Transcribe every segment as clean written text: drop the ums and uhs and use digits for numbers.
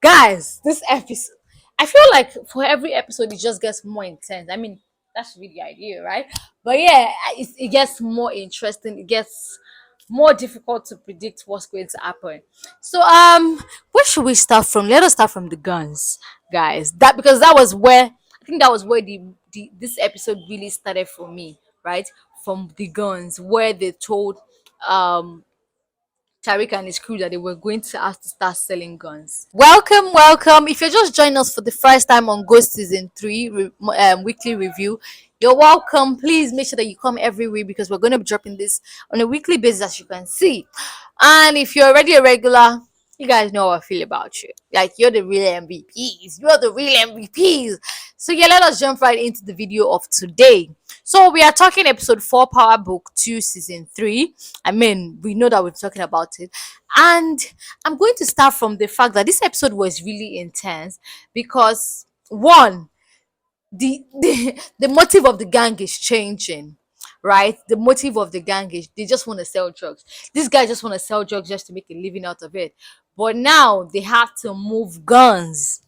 Guys, this episode, I feel like for every episode, it just gets more intense. I mean, that's really the idea, right? But yeah, it gets more interesting. It gets more difficult to predict what's going to happen. So, where should we start from? Let us start from the guns, guys. That because that was where I think that was where the this episode really started for me, right? From the guns, where they told um Tariq and his crew that they were going to have to start selling guns. Welcome, welcome. If you're just joining us for the first time on Ghost Season 3 weekly review, you're welcome. Please make sure that you come every week because we're going to be dropping this on a weekly basis, as you can see. And if you're already a regular, you guys know how I feel about you. Like, you're the real MVPs. You're the real MVPs. So, yeah, let us jump right into the video of today. So, we are talking episode 4, Power Book 2, Season 3. I mean, we know that we're talking about it. And I'm going to start from the fact that this episode was really intense because, one, the motive of the gang is changing, right? The motive of the gang is they just want to sell drugs. These guys just want to sell drugs just to make a living out of it. But now they have to move guns.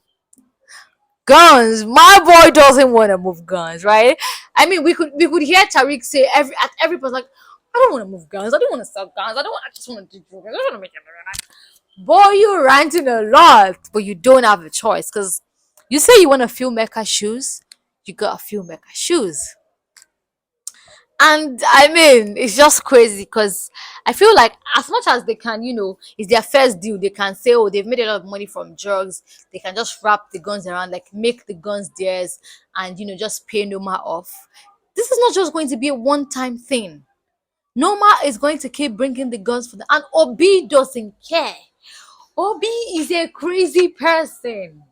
Guns. My boy doesn't want to move guns, right? I mean, we could hear Tariq say at every person like, I don't want to move guns. I don't want to sell guns. I just want to do drugs. I don't want to make it. Boy, you're ranting a lot, but you don't have a choice because you say you want to feel Mecca shoes, you got to feel Mecca shoes. And I mean, it's just crazy because I feel like as much as they can, it's their first deal, they can say, oh, they've made a lot of money from drugs. They can just wrap the guns around, like make the guns theirs and, just pay NOMA off. This is not just going to be a one time thing. NOMA is going to keep bringing the guns for them. And Obi doesn't care. Obi is a crazy person.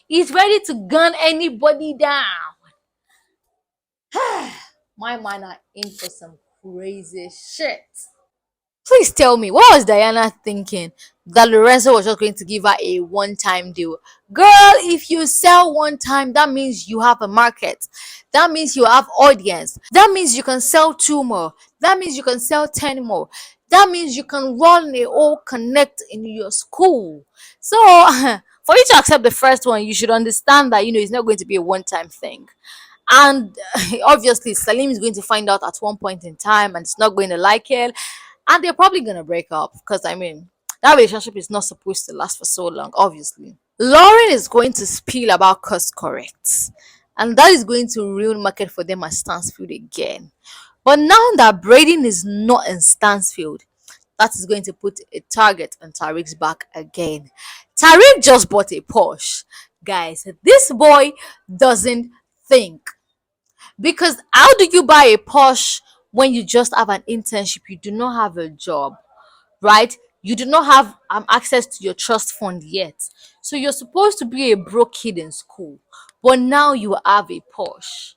He's ready to gun anybody down. My man are in for some crazy shit. Please tell me, what was Diana thinking? That Lorenzo was just going to give her a one time deal. Girl, if you sell one time, that means you have a market. That means you have audience. That means you can sell two more. That means you can sell 10 more. That means you can run a whole connect in your school. So, for you to accept the first one, you should understand that, it's not going to be a one time thing. And obviously, Salim is going to find out at one point in time and it's not going to like it. And they're probably going to break up because, I mean, that relationship is not supposed to last for so long, obviously. Lauren is going to spill about course corrects. And that is going to ruin market for them at Stansfield again. But now that Brayden is not in Stansfield, that is going to put a target on Tariq's back again. Tariq just bought a Porsche. Guys, this boy doesn't think. Because how do you buy a Porsche when you just have an internship? You do not have a job, right? You do not have access to your trust fund yet. So you're supposed to be a broke kid in school. But now you have a Porsche.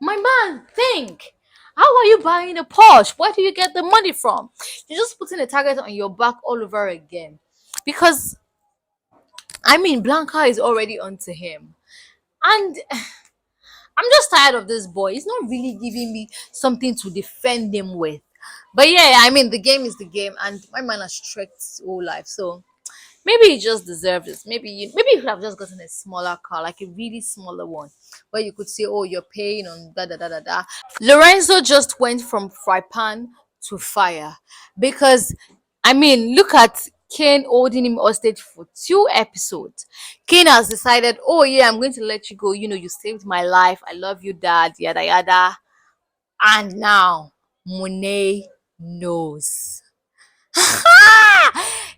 My man, think. How are you buying a Porsche? Where do you get the money from? You're just putting a target on your back all over again. Because, I mean, Blanca is already onto him. And I'm just tired of this boy. He's not really giving me something to defend him with. But yeah, I mean, the game is the game, and my man has trekked his whole life. So maybe he just deserved this. Maybe you could have just gotten a smaller car, like a really smaller one, where you could say, "Oh, you're paying on da da da da da." Lorenzo just went from fry pan to fire because, I mean, look at Kane holding him hostage for 2 episodes. Kane has decided, oh yeah, I'm going to let you go. You saved my life. I love you, dad. Yada yada. And now Monet knows.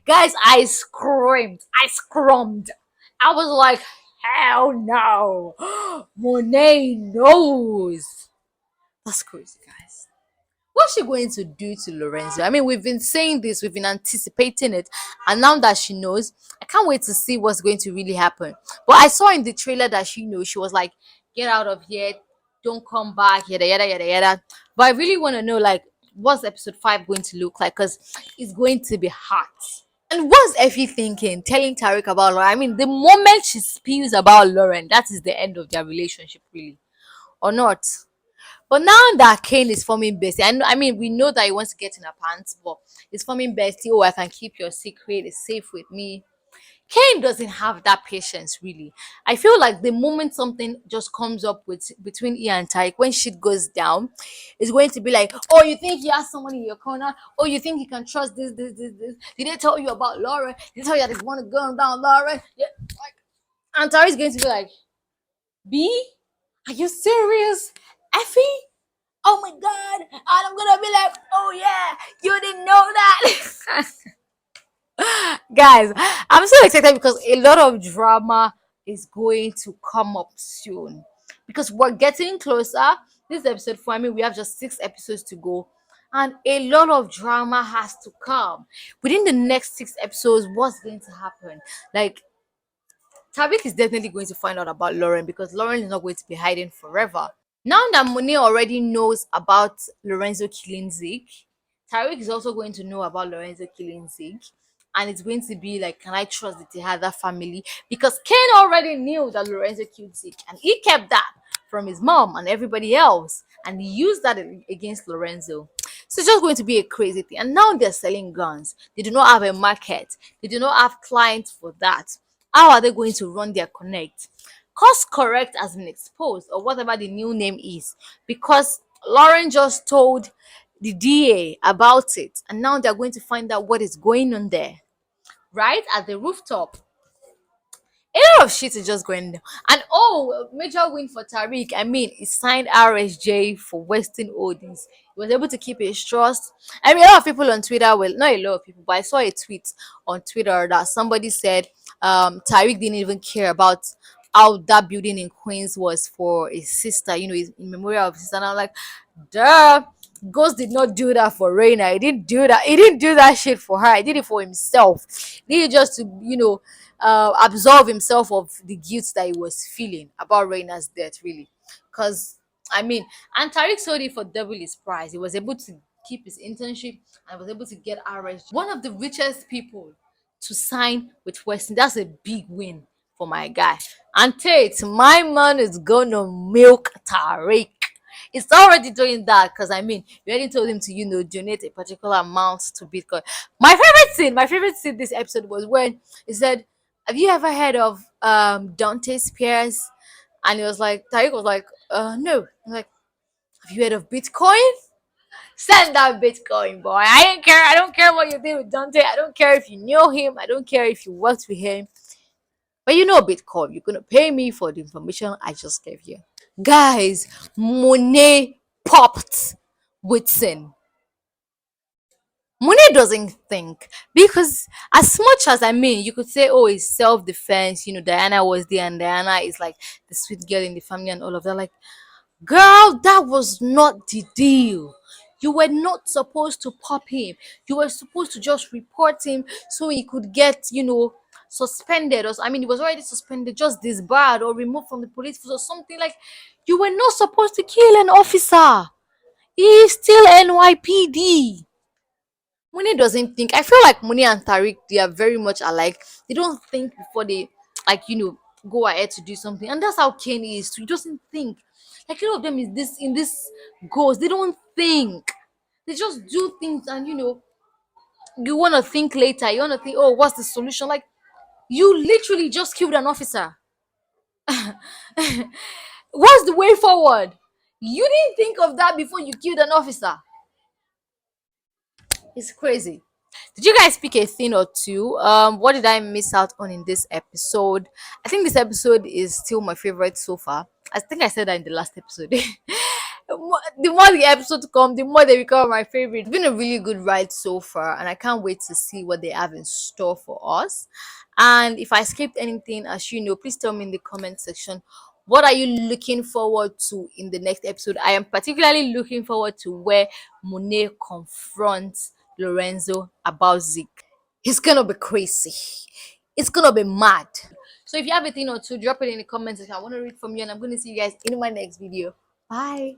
Guys, I screamed. I screamed. I was like, hell no. Monet knows. That's crazy, guys. What's she going to do to Lorenzo? I mean, we've been saying this, we've been anticipating it, and now that she knows, I can't wait to see what's going to really happen. But I saw in the trailer that she knows. She was like, "Get out of here, don't come back, yada yada yada yada." But I really want to know, like, what's episode 5 going to look like? Because it's going to be hot. And what's Effie thinking? Telling Tariq about Lauren. I mean, the moment she spews about Lauren, that is the end of their relationship, really, or not? But now that Kane is forming bestie, I mean, we know that he wants to get in her pants, but he's forming bestie. Oh, I can keep your secret. It's safe with me. Kane doesn't have that patience really. I feel like the moment something just comes up with between Ian and Tariq, when shit goes down, it's going to be like, oh, you think you have someone in your corner? Oh, you think you can trust this? Did they tell you about Laura? Did they tell you that they want to gun down Laura? Yeah. Like, and Tariq's going to be like, B, are you serious? Effie? Oh my god. And I'm gonna be like, oh yeah, you didn't know that. Guys, I'm so excited because a lot of drama is going to come up soon because we're getting closer. This episode for me, we have just 6 episodes to go, and a lot of drama has to come within the next 6 episodes. What's going to happen? Like, Tariq is definitely going to find out about Lauren because Lauren is not going to be hiding forever. Now that Monet already knows about Lorenzo killing Zeke, Tariq is also going to know about Lorenzo killing Zeke. And it's going to be like, can I trust the Tejada family? Because Ken already knew that Lorenzo killed Zeke. And he kept that from his mom and everybody else. And he used that against Lorenzo. So it's just going to be a crazy thing. And now they're selling guns. They do not have a market. They do not have clients for that. How are they going to run their connect? Course correct has been exposed, or whatever the new name is, because Lauren just told the DA about it, and now they're going to find out what is going on there, right at the rooftop. A lot of shit is just going down. And oh, major win for Tariq. I mean, he signed RSJ for Western Oldies. He was able to keep his trust. I mean, a lot of people on Twitter, well, not a lot of people, but I saw a tweet on Twitter that somebody said Tariq didn't even care about how that building in Queens was for his sister, in memorial of his sister. And I'm like, duh. Ghost did not do that for Reina. He didn't do that. He didn't do that shit for her. He did it for himself. He did it just to, absolve himself of the guilt that he was feeling about Reina's death, really. Because, I mean, and Tariq sold it for double his price. He was able to keep his internship and was able to get RSG. One of the richest people to sign with Weston. That's a big win for my guy. And Tate, my man is gonna milk Tariq. It's already doing that because I mean, you already told him to, donate a particular amount to Bitcoin. My favorite scene this episode was when he said, have you ever heard of Dante Spears? And he was like, Tariq was like, no. I'm like, have you heard of Bitcoin? Send that Bitcoin, boy. I don't care. I don't care what you did with Dante. I don't care if you knew him. I don't care if you worked with him. But you know Bitcoin. You're gonna pay me for the information I just gave you. Guys, Monet popped Whitson. Monet doesn't think because as much as I mean, you could say, oh, it's self-defense. Diana was there, and Diana is like the sweet girl in the family and all of that. Like, girl, that was not the deal. You were not supposed to pop him. You were supposed to just report him so he could get, suspended. Or I mean, he was already suspended, just disbarred or removed from the police force or something. Like, you were not supposed to kill an officer. He is still NYPD. Muni doesn't think. I feel like Muni and Tariq, they are very much alike. They don't think before they, like, go ahead to do something. And that's how Kane is. He doesn't think. Like, a lot of them is this in this goes. They don't think. They just do things, and you want to think later. You want to think, oh, what's the solution? Like, you literally just killed an officer. What's the way forward? You didn't think of that before you killed an officer. It's crazy. Did you guys pick a thing or two? What did I miss out on in this episode? I think this episode is still my favorite so far. I think I said that in the last episode. The more the episodes come, the more they become my favorite. It's been a really good ride so far, and I can't wait to see what they have in store for us. And if I skipped anything, as you know, please tell me in the comment section. What are you looking forward to in the next episode? I am particularly looking forward to where Monet confronts Lorenzo about Zeke. He's gonna be crazy. It's gonna be mad. So if you have a thing or two, drop it in the comments section. I want to read from you, and I'm gonna see you guys in my next video. Bye.